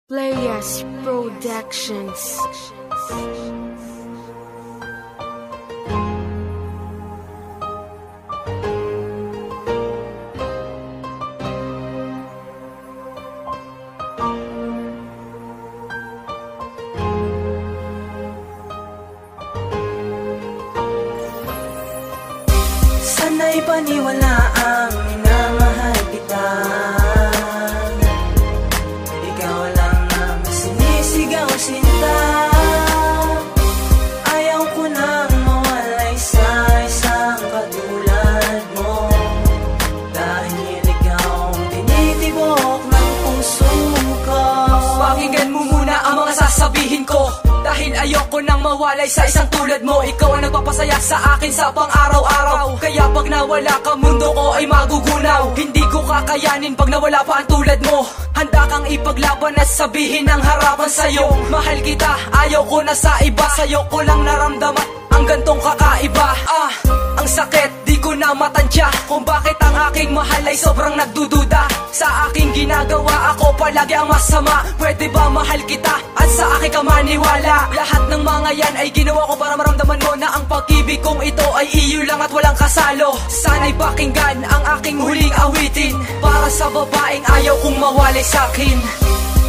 Playas Productions. Sana'y paniwalaang minamahal kita. Ikaw lang ang sinisigaw sinta. Ayaw ko nang mawalay sa isang katulad mo, dahil ikaw ang tinitibok ng puso ko. Pakinggan mo muna ang mga sasabihin ko, dahil ayoko nang mawalay sa isang tulad mo. Ikaw ang nagpapasaya sa akin sa pang-araw-araw, kaya pag nawala ka, mundo ko ay magugunaw. Hindi ko kakayanin pag nawala pa ang tulad mo. Handa kang ipaglaban at sabihin ng harapan sa'yo, mahal kita, ayaw ko na sa iba. Sa'yo ko lang naramdaman ang gantong kakaiba. Ang sakit, di ko na matansya kung bakit ang aking mahal ay sobrang nagdududa. Sa aking ginagawa, ako palagi ang masama. Pwede ba mahal kita at sa akin ka maniwala? Lahat ng mga yan ay ginawa ko para maramdaman mo na ang pag-ibig kong ito ay iyo lang at walang kasalo. Sana'y pakinggan ang aking huling awitin para sa babaeng ayaw kong mawalay sa'kin.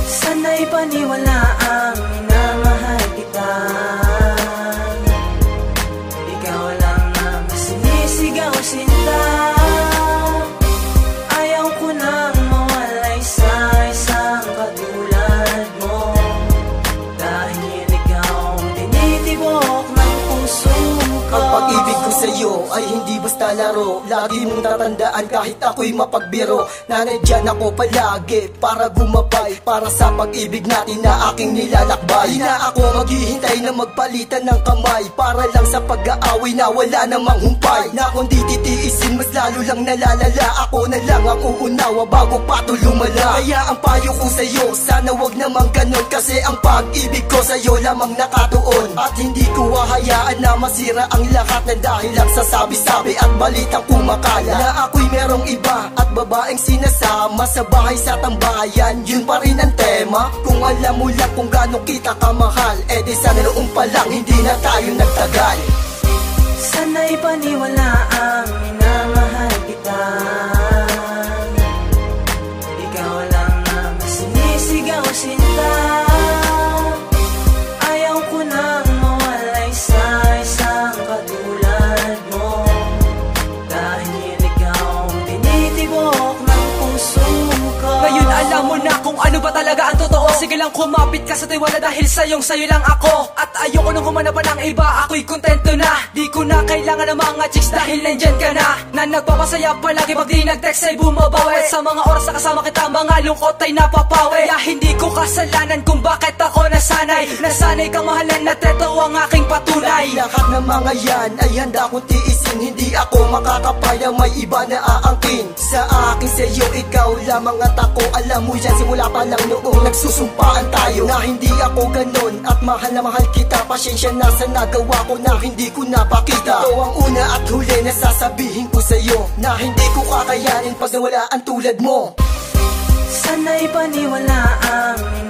Sana'y paniwalaang minamahal kita. Ikaw lang ang sinisigaw sinta. Ayaw ko nang mawalay sa isang katulad mo, dahil ikaw ang tinitibok ng puso ko. Ang pag-ibig ko sa'yo ay hindi basta laro. Lagi mong tatandaan kahit ako'y mapagbiro, na nandyan ako palagi para gumabay, para sa pag-ibig natin na aking nilalakbay. Di na ako maghihintay na magpalitan ng kamay para lang sa pag-aaway na wala namang humpay. Na kung di titiisin, mas lalo lang nalalala. Ako na lang ang uunawa bago pa to lumala. Kaya ang payo ko sa'yo, sana wag namang ganon, kasi ang pag-ibig ko sa'yo lamang nakatuon. At hindi ko hahayaan na masira ang lahat na dahil lang sa sabi-sabi at balitang kumakala na ako'y merong iba at babaeng sinasama sa bahay sa tambayan. Yun pa rin ang tema. Kung alam mo lang kung gaano kita kamahal, edi sana noong pa lang hindi na tayo nagtagal. Sana'y paniwalaang minamahal kita. Ikaw lang ang sinisigaw sinta. Ayaw ko nang mawalay sa isang katulad mo, dahil ikaw ang tinitibok ng puso ko. Ngayon alam mo na kung ano ba talaga ang totoo. Sige lang kumapit ka sa tiwala, dahil sa'yo lang ako. At ayoko nang kumanap pa ng iba, ako'y kontento na. Di ko na kailangan ng mga chicks dahil nandyan ka na nagpapasaya palagi pag di nag-text ay bumabawi. Sa mga oras na kasama kita, mga lungkot ay napapawi. Kaya hindi ko kasalanan kung bakit ako nasanay kang mahalan at ito ang aking patunay. Lahat ng mga yan ay handa kong tiisin. Hindi ako makakapaya may iba na aangkin. Sa akin sa'yo, ikaw lamang at ako. Alam mo yan simula pa lang noong nagsusumpaan tayo, na hindi ako ganon at mahal na mahal kita. Pasensya na sa nagawa ko na hindi ko napakita. Ito ang una at huli na sasabihin ko sa'yo, na hindi ko kakayanin pag nawala ang tulad mo. Sana'y paniwalaang